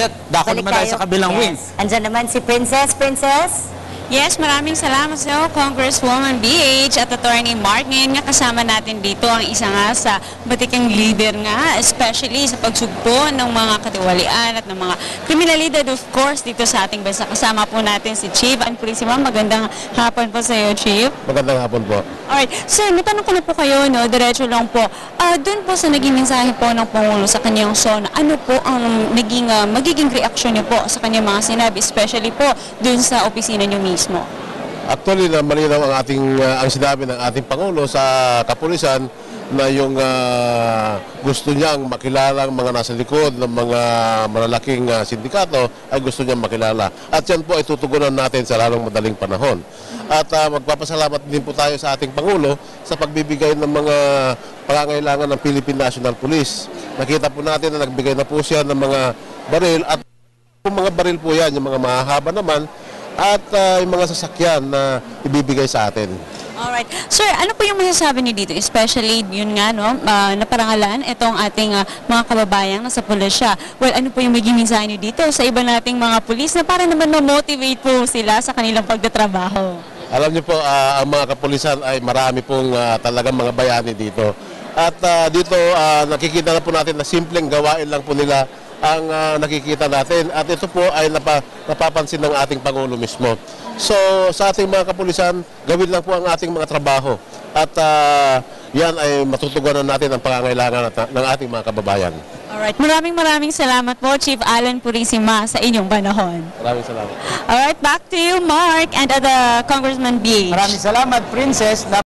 Dako naman tayo sa kabilang wing. Andyan naman si Princess. Princess? Yes, maraming salamat sa Congresswoman BH at Attorney Mark. Ngayon nga kasama natin dito ang isa nga sa batikang leader nga, especially sa pagsugpo ng mga katiwalian at ng mga kriminalidad, of course, dito sa ating bansa. Kasama po natin si Chief Alan Purisima. Magandang hapon po sa iyo, Chief. Magandang hapon po. Alright, sir, natanong ko na po kayo, no, diretso lang po. Doon po sa naging mensahe po ng Pangulo sa kanyang SONA, ano po ang magiging reaksyon niyo po sa kanyang mga sinabi, especially po doon sa opisina niyo mismo? Actually, na malinaw ang sinabi ng ating Pangulo sa kapulisan na yung gusto niyang makilala ang mga nasa likod ng mga malalaking sindikato ay gusto niyang makilala. At yan po ay tutugunan natin sa lalong madaling panahon. At magpapasalamat din po tayo sa ating Pangulo sa pagbibigay ng mga pangangailangan ng Philippine National Police. Nakita po natin na nagbigay na po siya ng mga baril at yung mga baril po yan, yung mga mahahaba naman at yung mga sasakyan na ibibigay sa atin. Alright. Sir, ano po yung masasabi niyo dito? Especially, yun nga, no, naparangalan itong ating mga kababayang nasa pulisya. Well, ano po yung magiging mensahe niyo dito sa iba nating mga pulis na para naman ma-motivate po sila sa kanilang pagtatrabaho? Alam niyo po, ang mga kapulisan ay marami pong talagang mga bayani dito. At dito, nakikita na po natin na simpleng gawain lang po nila ang nakikita natin at ito po ay napapansin ng ating Pangulo mismo. So sa ating mga kapulisan, gawin lang po ang ating mga trabaho at yan ay matutugunan natin ang pangangailangan ng ating mga kababayan. Alright, maraming salamat po, Chief Alan Purisima, sa inyong panahon. Maraming salamat. Alright, back to you, Mark, and Congressman BH. Maraming salamat, Princess.